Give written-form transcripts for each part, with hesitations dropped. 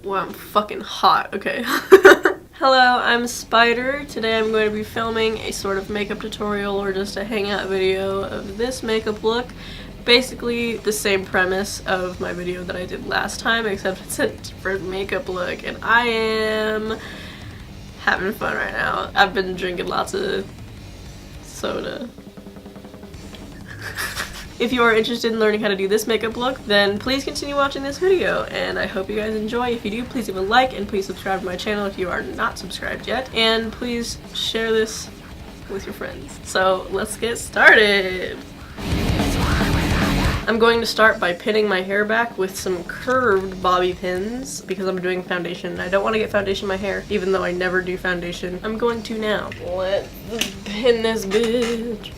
Wow, I'm fucking hot. Okay. Hello, I'm Spider. Today I'm going to be filming a sort of makeup tutorial or just a hangout video of this makeup look. Basically the same premise of my video that I did last time, except it's a different makeup look, and I am having fun right now. I've been drinking lots of soda. If you are interested in learning how to do this makeup look, then please continue watching this video, and I hope you guys enjoy. If you do, please leave a like, and please subscribe to my channel if you are not subscribed yet, and please share this with your friends. So let's get started! I'm going to start by pinning my hair back with some curved bobby pins because I'm doing foundation. I don't want to get foundation in my hair, even though I never do foundation. I'm going to now. Let's pin this bitch.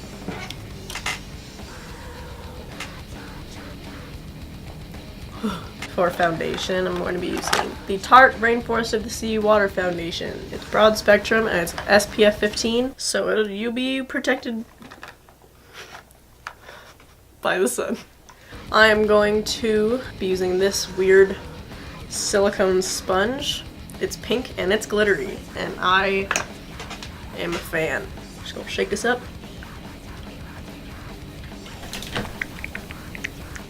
For foundation, I'm going to be using the Tarte Rainforest of the Sea Water Foundation. It's broad spectrum and it's SPF 15, so you'll be protected by the sun. I am going to be using this weird silicone sponge. It's pink and it's glittery, and I am a fan. Just gonna shake this up.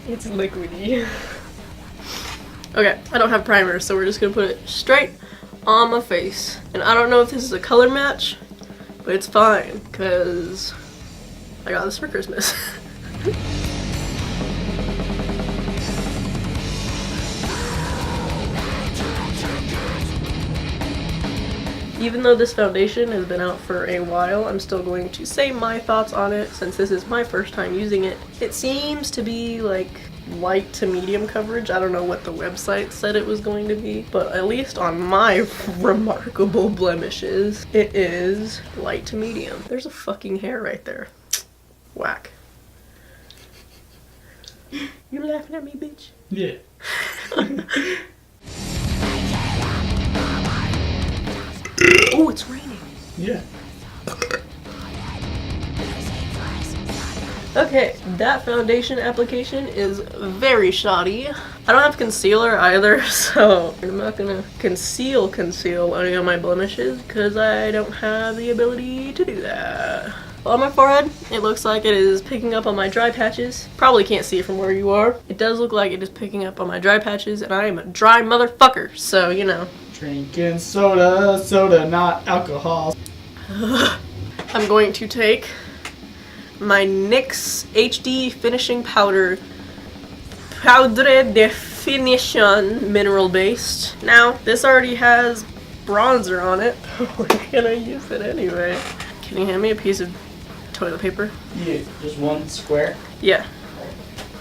It's liquidy. Okay, I don't have primer, so we're just gonna put it straight on my face. And I don't know if this is a color match, but it's fine, because I got this for Christmas. Even though this foundation has been out for a while, I'm still going to say my thoughts on it since this is my first time using it. It seems to be like light to medium coverage. I don't know what the website said it was going to be, but at least on my remarkable blemishes, it is light to medium. There's a fucking hair right there. Whack. You laughing at me, bitch? Yeah. Oh, it's raining. Yeah. Okay, that foundation application is very shoddy. I don't have concealer either, so I'm not gonna conceal any of my blemishes because I don't have the ability to do that. On my forehead, it looks like it is picking up on my dry patches. Probably can't see it from where you are. It does look like it is picking up on my dry patches, and I am a dry motherfucker, so you know. Drinking soda, not alcohol. I'm going to take my NYX HD Finishing Powder, Poudre Definition mineral based. Now, this already has bronzer on it, but we're gonna use it anyway. Can you hand me a piece of toilet paper? Yeah, just one square. Yeah.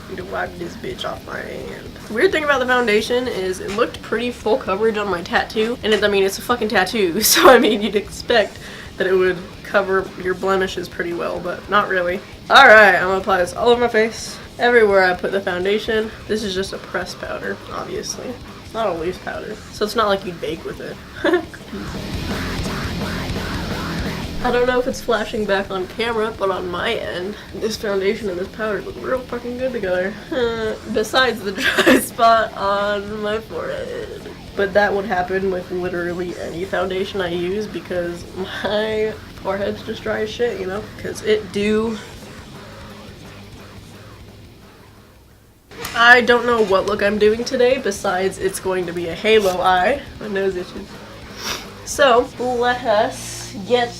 I need to wipe this bitch off my hand. The weird thing about the foundation is it looked pretty full coverage on my tattoo, and I mean, it's a fucking tattoo, so I mean, you'd expect that it would cover your blemishes pretty well, but not really. Alright, I'm gonna apply this all over my face, everywhere I put the foundation. This is just a pressed powder, obviously. It's not a loose powder, so it's not like you'd bake with it. I don't know if it's flashing back on camera, but on my end, this foundation and this powder look real fucking good together. Besides the dry spot on my forehead. But that would happen with literally any foundation I use because my forehead's just dry as shit, you know? Because it do. I don't know what look I'm doing today, besides it's going to be a halo eye. My nose itches. So, let us get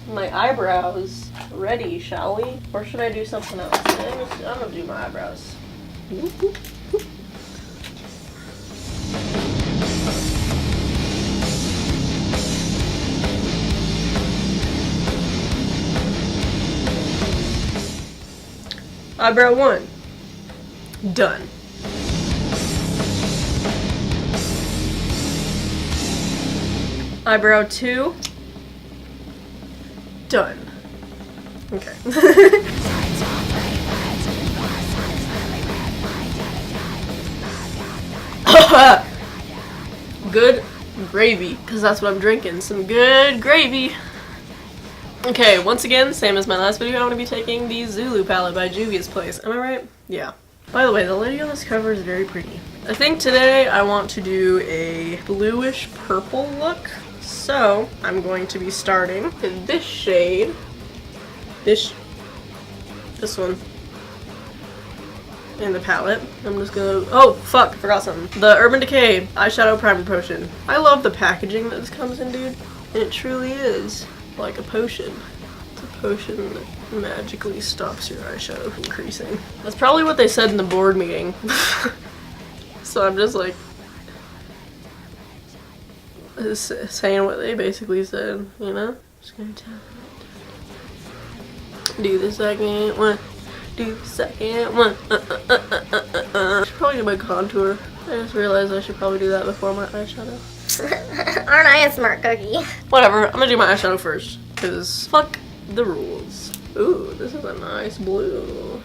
my eyebrows ready, shall we? Or should I do something else? I'm gonna do my eyebrows. Eyebrow 1. Done. Eyebrow 2. Done. Okay. Good gravy, because that's what I'm drinking. Some good gravy. Okay, once again, same as my last video, I'm going to be taking the Zulu palette by Juvia's Place. Am I right? Yeah. By the way, the lady on this cover is very pretty. I think today I want to do a bluish purple look. So I'm going to be starting in this shade. This one. In the palette. I'm just gonna, oh fuck, I forgot something. The Urban Decay eyeshadow primer potion. I love the packaging that this comes in, dude. And it truly is like a potion. It's a potion that magically stops your eyeshadow from creasing. That's probably what they said in the board meeting. So I'm just like saying what they basically said, you know? Just gonna tell it. Do the second one. Do the second one. I should probably do my contour. I just realized I should probably do that before my eyeshadow. Aren't I a smart cookie? Whatever, I'm gonna do my eyeshadow first. Because fuck the rules. Ooh, this is a nice blue.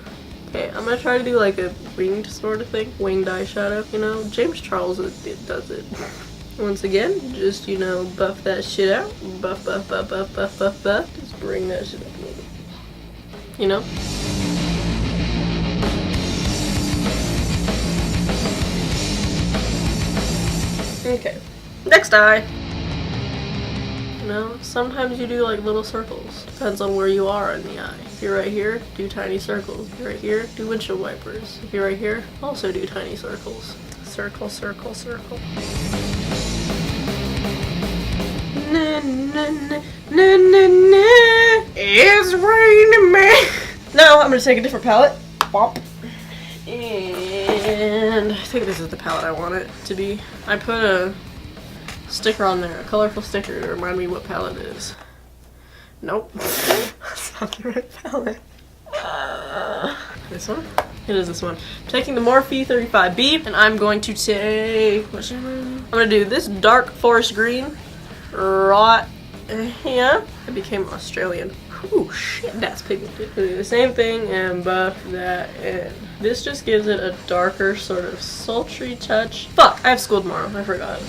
Okay, I'm gonna try to do like a winged sort of thing. Winged eyeshadow, you know? James Charles does it. Once again, just, you know, buff that shit out. Buff, buff, buff, buff, buff, buff, buff. Just bring that shit up a little bit. You know? Okay, next eye. You know, sometimes you do like little circles. Depends on where you are in the eye. If you're right here, do tiny circles. If you're right here, do windshield wipers. If you're right here, also do tiny circles. Circle, circle, circle. Na, na, na, na, na, na. It's raining man. Now I'm gonna take a different palette. Bomp. And I think this is the palette I want it to be. I put a sticker on there, a colorful sticker to remind me what palette it is. Nope. That's not the right palette. This one? It is this one. I'm taking the Morphe 35B and I'm going to take, what shade am I in? I'm gonna do this dark forest green right here. I became Australian. Ooh, shit, that's pigmented. Do the same thing and buff that in. This just gives it a darker, sort of sultry touch. Fuck, I have school tomorrow. I forgot.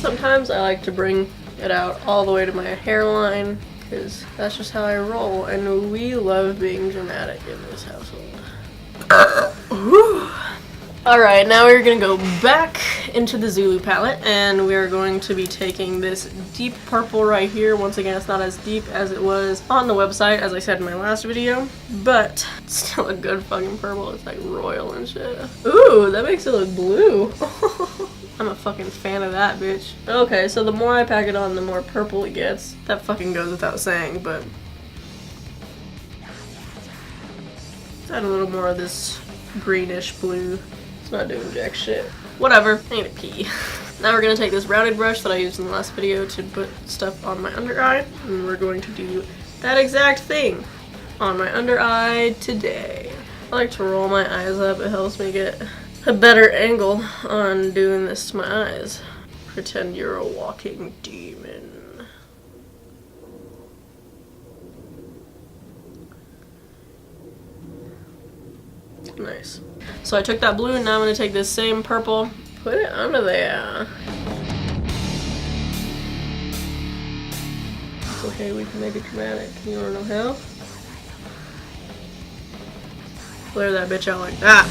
Sometimes I like to bring it out all the way to my hairline, because that's just how I roll, and we love being dramatic in this household. Alright, now we're gonna go back into the Zulu palette, and we're going to be taking this deep purple right here. Once again, it's not as deep as it was on the website, as I said in my last video, but it's still a good fucking purple. It's like royal and shit. Ooh, that makes it look blue. I'm a fucking fan of that, bitch. Okay, so the more I pack it on, the more purple it gets. That fucking goes without saying, but let's add a little more of this greenish blue. It's not doing jack shit. Whatever, I need a pee. Now we're gonna take this rounded brush that I used in the last video to put stuff on my under eye, and we're going to do that exact thing on my under eye today. I like to roll my eyes up. It helps me get a better angle on doing this to my eyes. Pretend you're a walking demon. Nice. So I took that blue and now I'm going to take this same purple, put it under there. It's okay, we can make it dramatic. You want to know how? Flare that bitch out like that.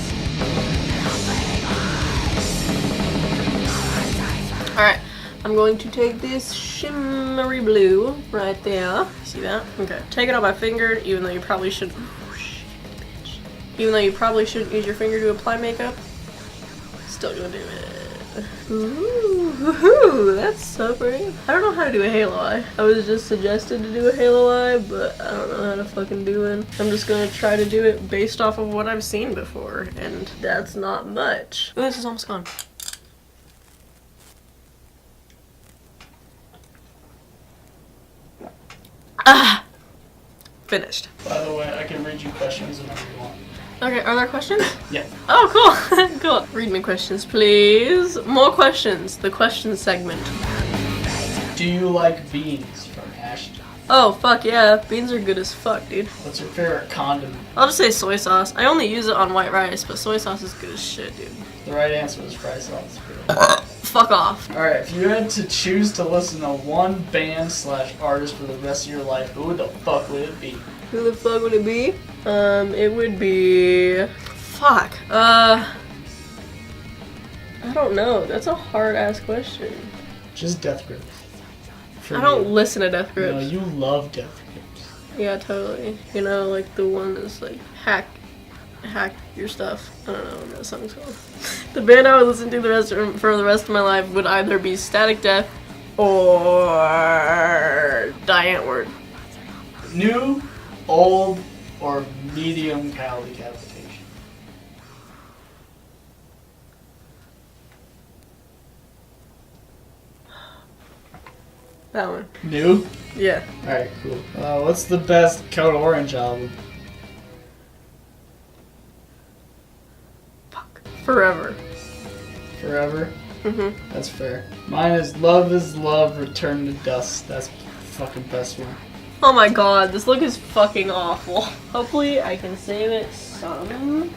Alright, I'm going to take this shimmery blue right there. See that? Okay. Take it on my finger, even though you probably shouldn't. Even though you probably shouldn't use your finger to apply makeup, still gonna do it. Ooh, that's so pretty. I don't know how to do a halo eye. I was just suggested to do a halo eye, but I don't know how to fucking do it. I'm just gonna try to do it based off of what I've seen before, and that's not much. Ooh, this is almost gone. Ah! Finished. By the way, I can read you questions whenever you want. Okay, are there questions? Yeah. Oh, cool. Cool. Read me questions, please. More questions. The question segment. Do you like beans from Ashton? Oh, fuck yeah. Beans are good as fuck, dude. What's your favorite condiment? I'll just say soy sauce. I only use it on white rice, but soy sauce is good as shit, dude. The right answer was fry sauce. Fuck off. Alright, if you had to choose to listen to one band/artist for the rest of your life, who the fuck would it be? Who the fuck would it be? It would be... Fuck. I don't know. That's a hard-ass question. Just Death Grips. I don't listen to Death Grips. No, you love Death Grips. Yeah, totally. You know, like the one that's like hack your stuff. I don't know what that song's called. The band I would listen to for the rest of my life would either be Static Death or Die Antwoord. New, old, or medium calorie cavitation. That one. New? Yeah. Alright, cool. What's the best Code Orange album? Fuck. Forever. Forever? Mhm. That's fair. Mine is Love, Return to Dust. That's the fucking best one. Oh my god, this look is fucking awful. Hopefully I can save it some.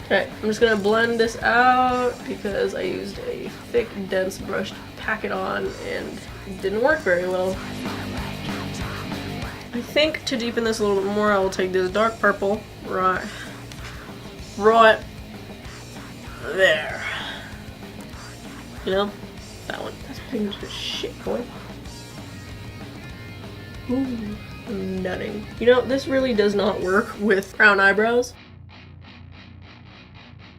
Okay, I'm just gonna blend this out because I used a thick, dense brush to pack it on and it didn't work very well. I think to deepen this a little bit more, I will take this dark purple right there. You know? That one. That's pigment as shit, boy. Ooh, nutting. You know, this really does not work with brown eyebrows.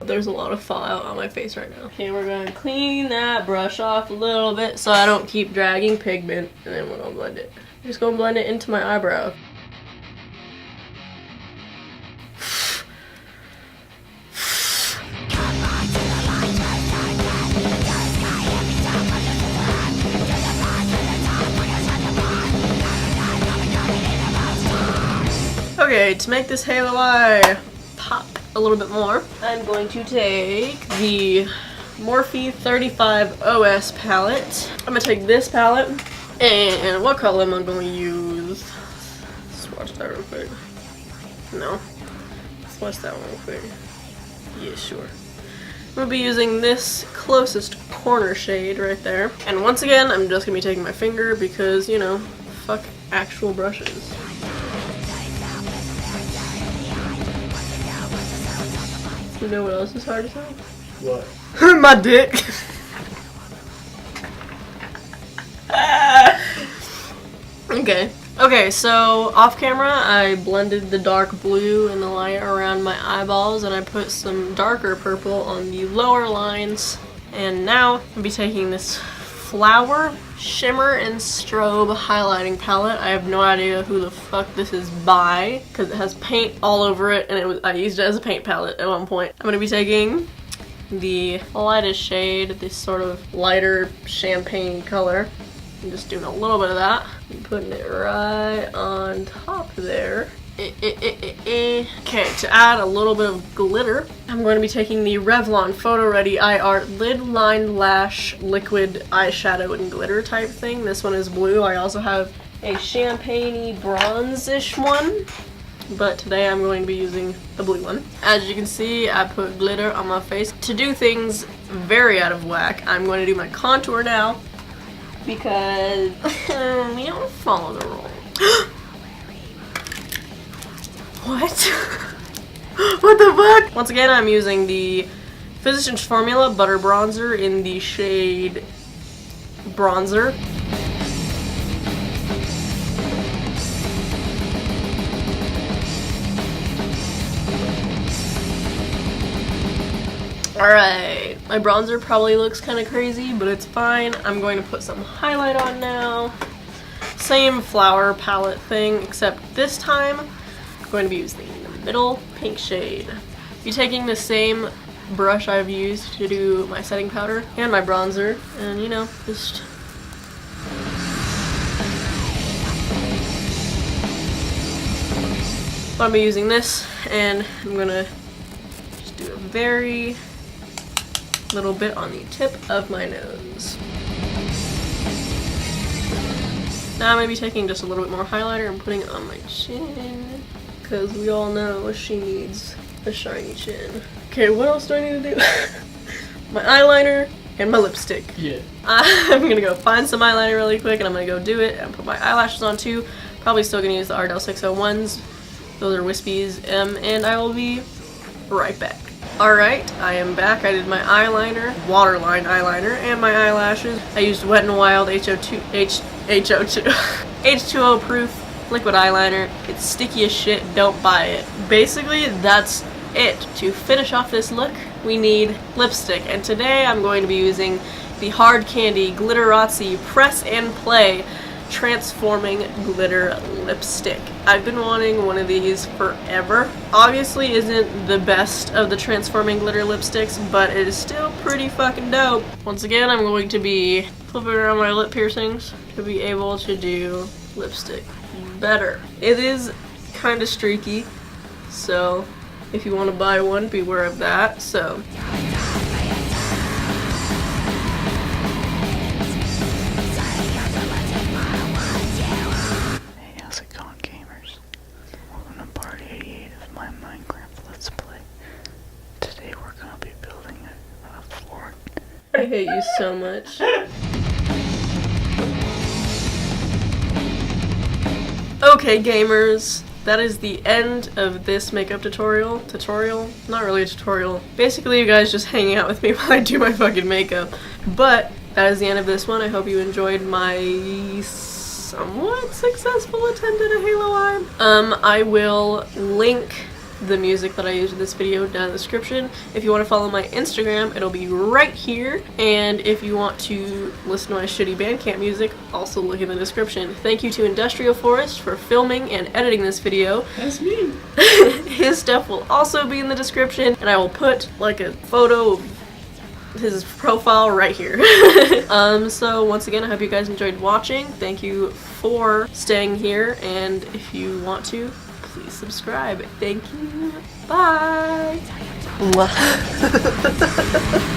There's a lot of fallout on my face right now. Okay, we're gonna clean that brush off a little bit so I don't keep dragging pigment, and then we're gonna blend it. I'm just gonna blend it into my eyebrow. Okay, to make this halo eye pop a little bit more, I'm going to take the Morphe 35 OS palette. I'm gonna take this palette, and what color am I going to use? Swatch that real quick. No. Swatch that one real quick. Yeah, sure. I'm gonna be using this closest corner shade right there. And once again, I'm just gonna be taking my finger because, you know, fuck actual brushes. You know what else is hard to say? What? My dick. Okay, so off camera I blended the dark blue and the light around my eyeballs, and I put some darker purple on the lower lines. And now I'll be taking this Flower Shimmer and Strobe highlighting palette. I have no idea who the fuck this is by because it has paint all over it, and I used it as a paint palette at one point. I'm going to be taking the lightest shade, this sort of lighter champagne color. I'm just doing a little bit of that and putting it right on top there. Okay, to add a little bit of glitter, I'm going to be taking the Revlon Photo Ready Eye Art Lid Line Lash Liquid Eyeshadow and Glitter type thing. This one is blue. I also have a champagne-y bronze-ish one, but today I'm going to be using the blue one. As you can see, I put glitter on my face. To do things very out of whack, I'm going to do my contour now because we don't follow the rules. What? What the fuck? Once again, I'm using the Physicians Formula Butter Bronzer in the shade Bronzer. Alright, my bronzer probably looks kind of crazy, but it's fine. I'm going to put some highlight on now. Same flower palette thing, except this time I'm going to be using the middle pink shade. Be taking the same brush I've used to do my setting powder and my bronzer, and you know, just I'll be using this, and I'm gonna just do a very little bit on the tip of my nose. Now I'm going to be taking just a little bit more highlighter and putting it on my chin, because we all know she needs a shiny chin. Okay, what else do I need to do? My eyeliner and my lipstick. Yeah. I'm going to go find some eyeliner really quick, and I'm going to go do it and put my eyelashes on too. Probably still gonna use the Ardell 601s. Those are wispies, and I will be right back. Alright, I am back. I did my eyeliner, waterline eyeliner, and my eyelashes. I used Wet n Wild H2O proof liquid eyeliner. It's sticky as shit, don't buy it. Basically, that's it. To finish off this look, we need lipstick, and today I'm going to be using the Hard Candy Glitterazzi Press and Play Transforming Glitter Lipstick. I've been wanting one of these forever. Obviously isn't the best of the transforming glitter lipsticks, but it is still pretty fucking dope. Once again, I'm going to be flipping around my lip piercings to be able to do lipstick better. It is kind of streaky, so if you want to buy one, beware of that. So I hate you so much. Okay, gamers, that is the end of this makeup tutorial. Not really a tutorial. Basically, you guys just hanging out with me while I do my fucking makeup. But that is the end of this one. I hope you enjoyed my somewhat successful attempt at a Halo eye. I will link the music that I used in this video down in the description. If you want to follow my Instagram, it'll be right here. And if you want to listen to my shitty Bandcamp music, also look in the description. Thank you to Industrial Forest for filming and editing this video. That's me. His stuff will also be in the description, and I will put like a photo of his profile right here. So once again, I hope you guys enjoyed watching. Thank you for staying here, and if you want to, please subscribe. Thank you. Bye. Mwah.